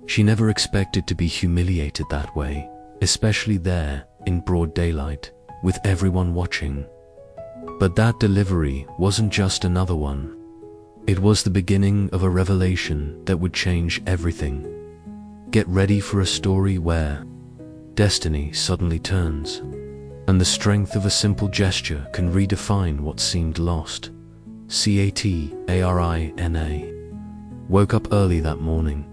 She never expected to be humiliated that way, especially there, in broad daylight, with everyone watching. But that delivery wasn't just another one. It was the beginning of a revelation that would change everything. Get ready for a story where destiny suddenly turns, and the strength of a simple gesture can redefine what seemed lost. Katrina woke up early that morning.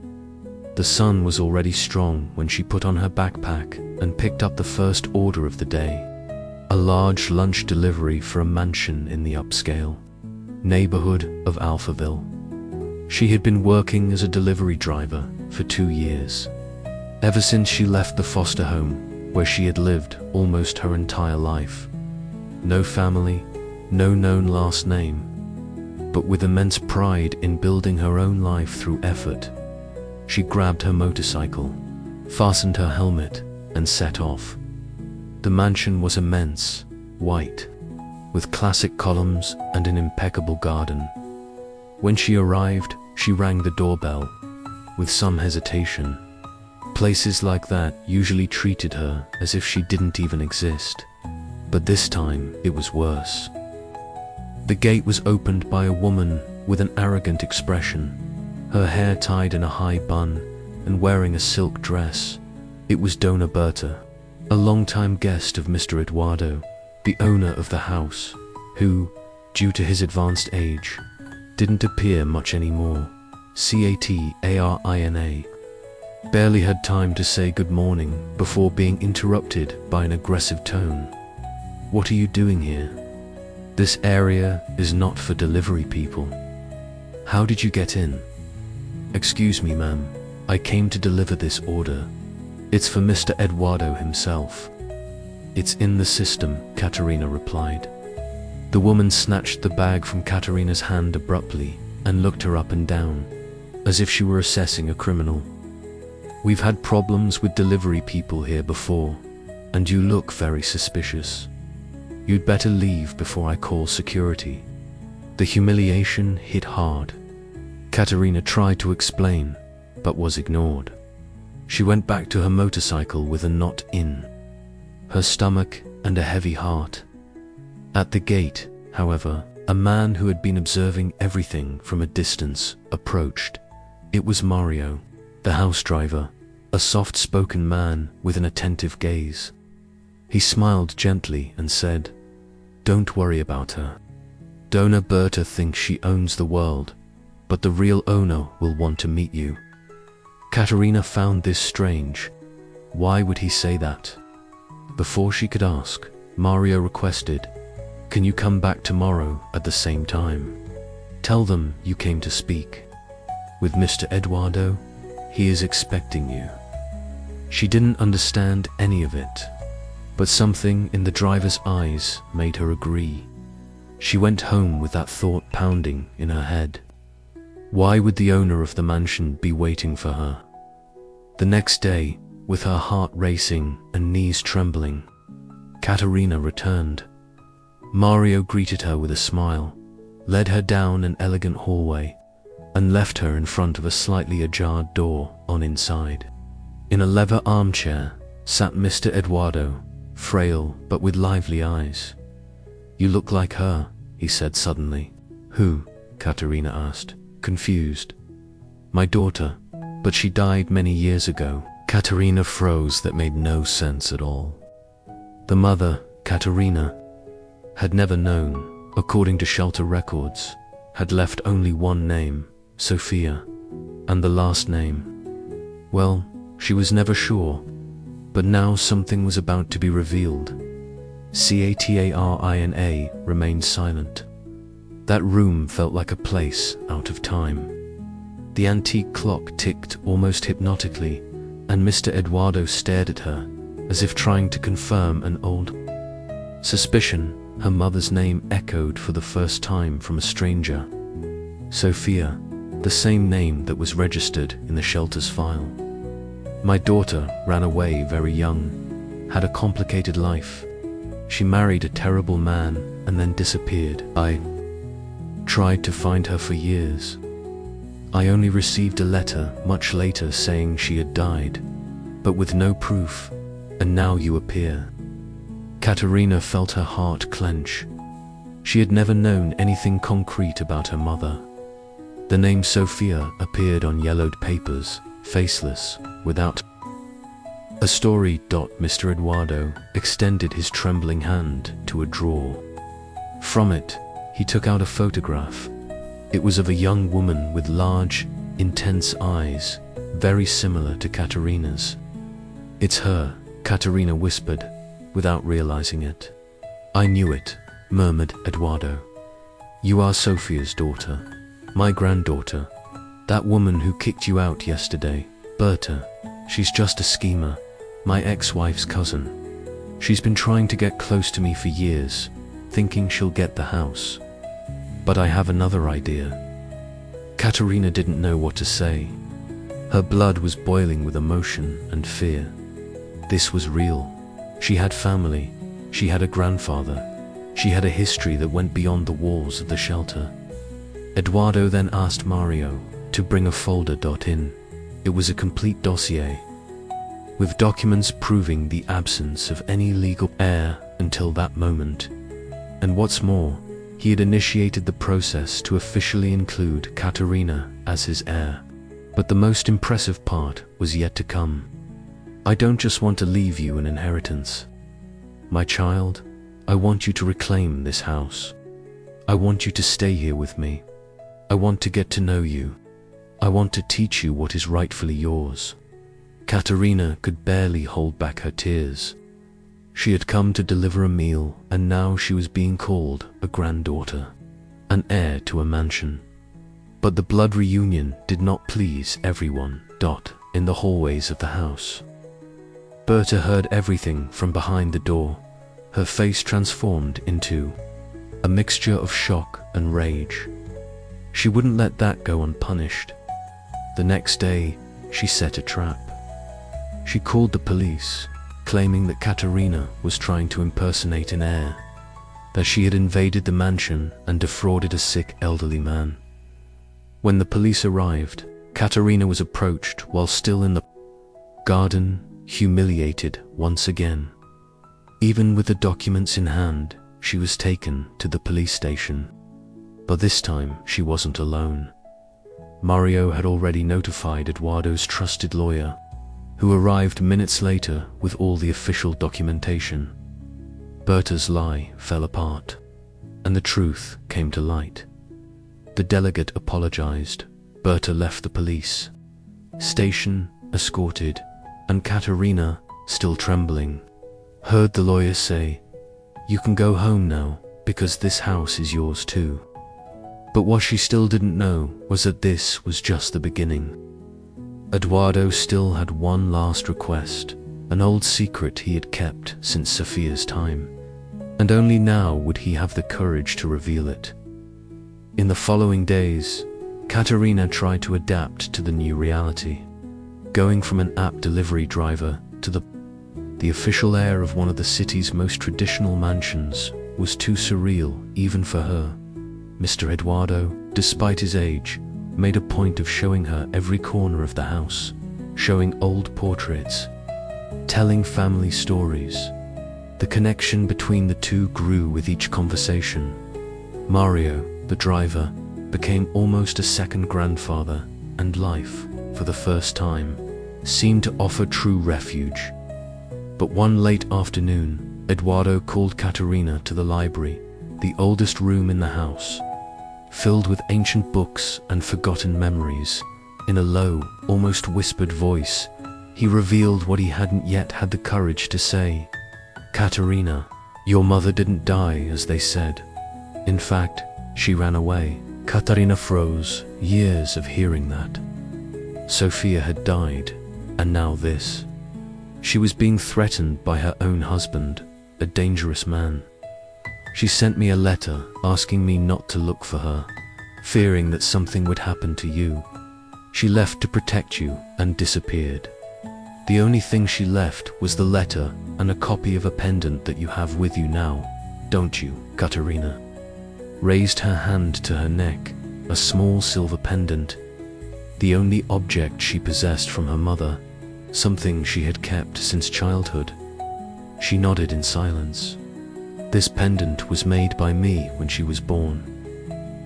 The sun was already strong when she put on her backpack and picked up the first order of the day, a large lunch delivery for a mansion in the upscale neighborhood of Alphaville. She had been working as a delivery driver for 2 years, ever since she left the foster home where she had lived almost her entire life. No family, no known last name, but with immense pride in building her own life through effort. She grabbed her motorcycle, fastened her helmet, and set off. The mansion was immense, white, with classic columns and an impeccable garden. When she arrived, she rang the doorbell, with some hesitation. Places like that usually treated her as if she didn't even exist, but this time it was worse. The gate was opened by a woman with an arrogant expression, her hair tied in a high bun and wearing a silk dress. It was Dona Berta, a longtime guest of Mr. Eduardo, the owner of the house, who, due to his advanced age, didn't appear much anymore. Katrina barely had time to say good morning before being interrupted by an aggressive tone. "What are you doing here? This area is not for delivery people. How did you get in?" "Excuse me, ma'am. I came to deliver this order. It's for Mr. Eduardo himself." "It's in the system," Katerina replied. The woman snatched the bag from Katerina's hand abruptly and looked her up and down, as if she were assessing a criminal. "We've had problems with delivery people here before, and you look very suspicious. You'd better leave before I call security." The humiliation hit hard. Katerina tried to explain, but was ignored. She went back to her motorcycle with a knot in her stomach and a heavy heart. At the gate, however, a man who had been observing everything from a distance approached. It was Mario, the house driver, a soft-spoken man with an attentive gaze. He smiled gently and said, "Don't worry about her. Dona Berta thinks she owns the world, but the real owner will want to meet you." Katerina found this strange. Why would he say that? Before she could ask, Mario requested, "Can you come back tomorrow at the same time? Tell them you came to speak with Mr. Eduardo. He is expecting you." She didn't understand any of it, but something in the driver's eyes made her agree. She went home with that thought pounding in her head. Why would the owner of the mansion be waiting for her? The next day, with her heart racing and knees trembling, Katerina returned. Mario greeted her with a smile, led her down an elegant hallway, and left her in front of a slightly ajar door on inside. In a leather armchair sat Mr. Eduardo, frail but with lively eyes. "You look like her," he said suddenly. "Who?" Katerina asked, confused. "My daughter, but she died many years ago." Katerina froze. That made no sense at all. The mother, Katerina, had never known, according to shelter records, had left only one name, Sophia, and the last name. Well, she was never sure, but now something was about to be revealed. Katrina remained silent. That room felt like a place out of time. The antique clock ticked almost hypnotically, and Mr. Eduardo stared at her, as if trying to confirm an old suspicion. Her mother's name echoed for the first time from a stranger. Sophia, the same name that was registered in the shelter's file. "My daughter ran away very young, had a complicated life. She married a terrible man and then disappeared. I tried to find her for years. I only received a letter much later saying she had died, but with no proof, and now you appear." Katerina felt her heart clench. She had never known anything concrete about her mother. The name Sophia appeared on yellowed papers, faceless, without a story. Mr. Eduardo extended his trembling hand to a drawer. From it, he took out a photograph. It was of a young woman with large, intense eyes, very similar to Katerina's. "It's her," Katerina whispered, without realizing it. "I knew it," murmured Eduardo. "You are Sophia's daughter, my granddaughter. That woman who kicked you out yesterday, Berta. She's just a schemer, my ex-wife's cousin. She's been trying to get close to me for years, thinking she'll get the house. But I have another idea." Katerina didn't know what to say. Her blood was boiling with emotion and fear. This was real. She had family. She had a grandfather. She had a history that went beyond the walls of the shelter. Eduardo then asked Mario to bring a folder. In. It was a complete dossier, with documents proving the absence of any legal heir until that moment. And what's more, he had initiated the process to officially include Katerina as his heir. But the most impressive part was yet to come. "I don't just want to leave you an inheritance. My child, I want you to reclaim this house. I want you to stay here with me. I want to get to know you. I want to teach you what is rightfully yours." Katerina could barely hold back her tears. She had come to deliver a meal, and now she was being called a granddaughter, an heir to a mansion. But the blood reunion did not please everyone. In the hallways of the house, Berta heard everything from behind the door, her face transformed into a mixture of shock and rage. She wouldn't let that go unpunished. The next day, she set a trap. She called the police, claiming that Katerina was trying to impersonate an heir, that she had invaded the mansion and defrauded a sick elderly man. When the police arrived, Katerina was approached while still in the garden, humiliated once again. Even with the documents in hand, she was taken to the police station. But this time, she wasn't alone. Mario had already notified Eduardo's trusted lawyer, who arrived minutes later with all the official documentation. Berta's lie fell apart, and the truth came to light. The delegate apologized. Berta left the police station, escorted, and Katerina, still trembling, heard the lawyer say, "You can go home now, because this house is yours too." But what she still didn't know was that this was just the beginning. Eduardo still had one last request, an old secret he had kept since Sophia's time, and only now would he have the courage to reveal it. In the following days, Katerina tried to adapt to the new reality, going from an app delivery driver to the official heir of one of the city's most traditional mansions was too surreal even for her. Mr. Eduardo, despite his age, made a point of showing her every corner of the house, showing old portraits, telling family stories. The connection between the two grew with each conversation. Mario, the driver, became almost a second grandfather, and life, for the first time, seemed to offer true refuge. But one late afternoon, Eduardo called Katerina to the library, the oldest room in the house, filled with ancient books and forgotten memories. In a low, almost whispered voice, he revealed what he hadn't yet had the courage to say. "Katerina, your mother didn't die as they said. In fact, she ran away." Katerina froze, years of hearing that. Sophia had died, and now this. She was being threatened by her own husband, a dangerous man. "She sent me a letter asking me not to look for her, fearing that something would happen to you. She left to protect you and disappeared. The only thing she left was the letter and a copy of a pendant that you have with you now, don't you?" Katerina raised her hand to her neck, a small silver pendant, the only object she possessed from her mother, something she had kept since childhood. She nodded in silence. This pendant was made by me when she was born.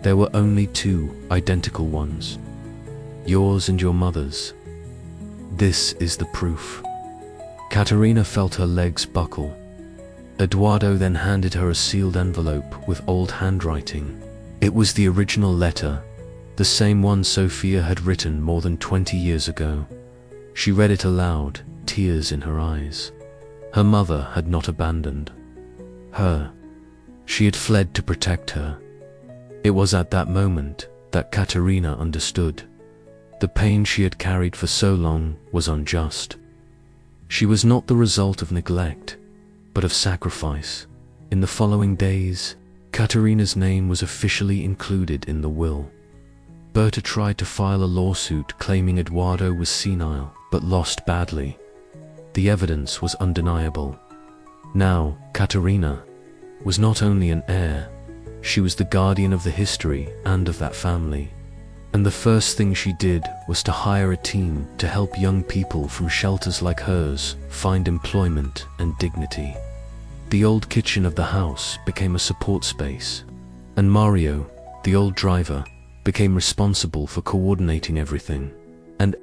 There were only 2 identical ones, yours and your mother's. This is the proof. Caterina felt her legs buckle. Eduardo then handed her a sealed envelope with old handwriting. It was the original letter, the same one Sofia had written more than 20 years ago. She read it aloud, tears in her eyes. Her mother had not abandoned her. She had fled to protect her. It was at that moment that Caterina understood. The pain she had carried for so long was unjust. She was not the result of neglect, but of sacrifice. In the following days, Caterina's name was officially included in the will. Berta tried to file a lawsuit claiming Eduardo was senile, but lost badly. The evidence was undeniable. Now, Caterina was not only an heir, she was the guardian of the history and of that family. And the first thing she did was to hire a team to help young people from shelters like hers find employment and dignity. The old kitchen of the house became a support space, and Mario, the old driver, became responsible for coordinating everything. And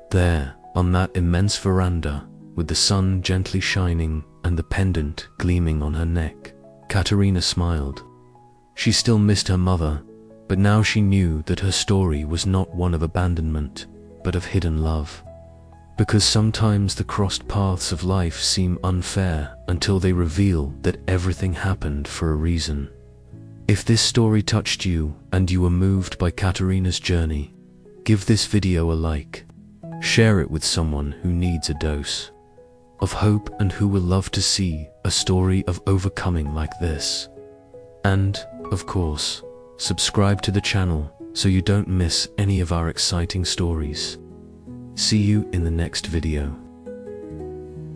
there, on that immense veranda, with the sun gently shining and the pendant gleaming on her neck, Caterina smiled. She still missed her mother, but now she knew that her story was not one of abandonment, but of hidden love. Because sometimes the crossed paths of life seem unfair until they reveal that everything happened for a reason. If this story touched you and you were moved by Caterina's journey, give this video a like. Share it with someone who needs a dose of hope and who will love to see a story of overcoming like this. And, of course, subscribe to the channel so you don't miss any of our exciting stories. See you in the next video.